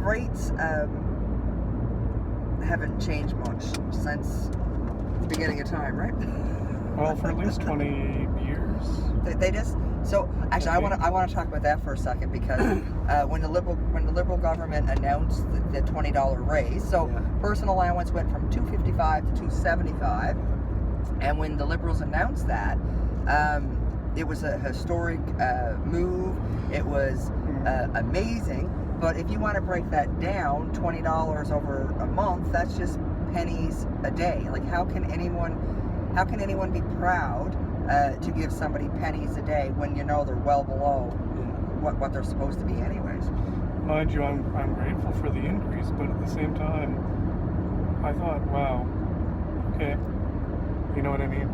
rates haven't changed much since the beginning of time, right? Well, for at least 20 years. They just so actually I want to talk about that for a second because when the liberal government announced the $20 raise, so personal allowance went from $255 to $275, and when the Liberals announced that, it was a historic move. It was amazing. But if you want to break that down, $20 over a month, that's just pennies a day. Like how can anyone be proud to give somebody pennies a day when you know they're well below what they're supposed to be anyways? Mind you, I'm grateful for the increase, but at the same time, I thought, wow, okay, you know what I mean?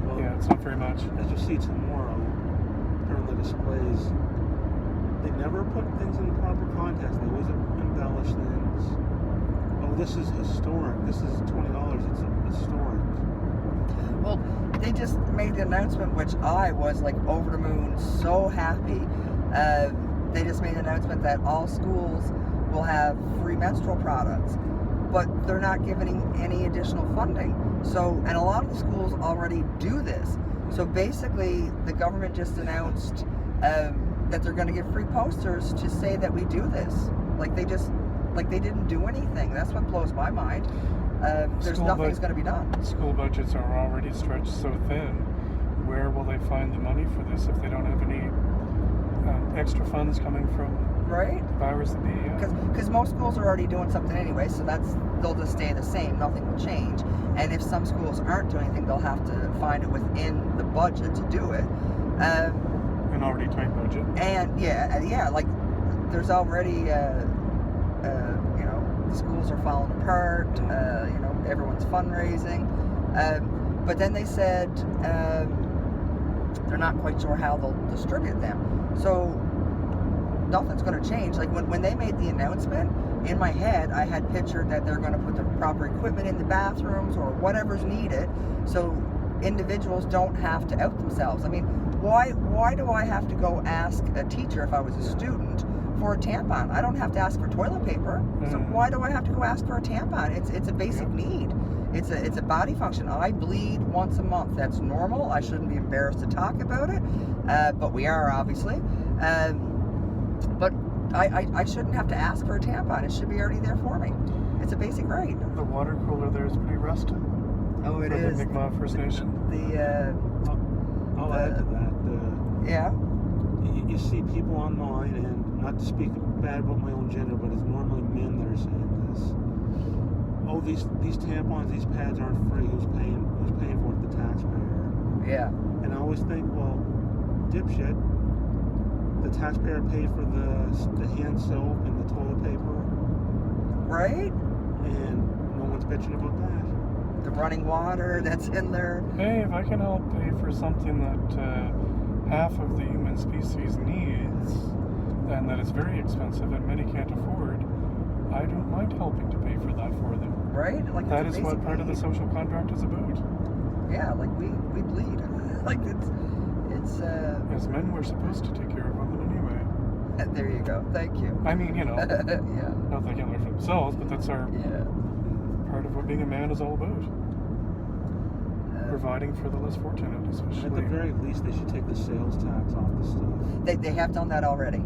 Well, yeah, it's not very much. As you see tomorrow, during the displays, they never put things in the proper context. They always embellish things. Oh, this is historic. This is $20. It's historic. Well, they just made the announcement, which I was like over the moon, so happy. They just made an announcement that all schools will have free menstrual products, but they're not giving any additional funding. So, and a lot of the schools already do this. So basically, the government just announced that they're going to give free posters to say that we do this. Like they didn't do anything. That's what blows my mind. There's nothing's going to be done. School budgets are already stretched so thin. Where will they find the money for this if they don't have any extra funds coming from right? the powers that be? Because most schools are already doing something anyway, so they'll just stay the same. Nothing will change. And if some schools aren't doing anything, they'll have to find it within the budget to do it. An already tight budget. And yeah, like there's already, the schools are falling apart. Everyone's fundraising. But then they said they're not quite sure how they'll distribute them. So nothing's going to change. Like when they made the announcement, in my head I had pictured that they're going to put the proper equipment in the bathrooms or whatever's needed, so individuals don't have to out themselves. I mean, why do I have to go ask a teacher if I was a student for a tampon? I don't have to ask for toilet paper, so why do I have to go ask for a tampon? It's a basic need. It's a body function. I bleed once a month. That's normal. I shouldn't be embarrassed to talk about it, but we are obviously. But I shouldn't have to ask for a tampon. It should be already there for me. It's a basic right. The water cooler there is pretty rusted. Oh, it is. For the Mi'kmaq First Nation. I'll add to that. Yeah. You see people online, and not to speak bad about my own gender, but it's normally men that are saying this. Oh, these tampons, these pads aren't free. Who's paying for it? The taxpayer. Yeah. And I always think, well, dipshit, the taxpayer paid for the hand soap and the toilet paper. Right? And no one's bitching about that. The running water that's in there. Hey, if I can help pay for something that half of the human species needs, and that is very expensive and many can't afford, I don't mind helping to pay for that for them. Right? Like that is what part of the social contract is about. Yeah, like we bleed. Like it's as men, we're supposed to take care of women anyway. There you go. Thank you. I mean, yeah. Not they can learn for themselves, but that's our part of what being a man is all about. Providing for the less fortunate, especially. At the very least, they should take the sales tax off the stuff. They have done that already.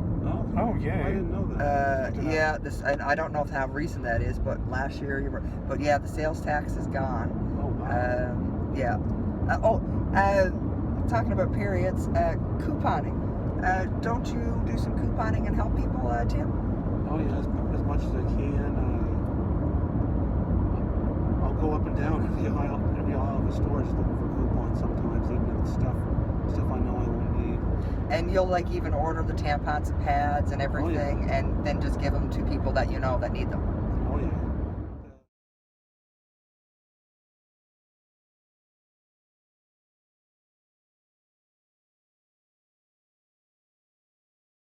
Oh yeah. I didn't know that. I don't know how recent that is, but last year the sales tax is gone. Oh wow. Talking about periods, couponing. Don't you do some couponing and help people, Tim? Oh yeah, as much as I can. I'll go up and down every aisle of the store just looking for coupons sometimes, even if it's stuff I know I won't need. And you'll like even order the tampons and pads and everything, and then just give them to people that you know that need them. Oh yeah.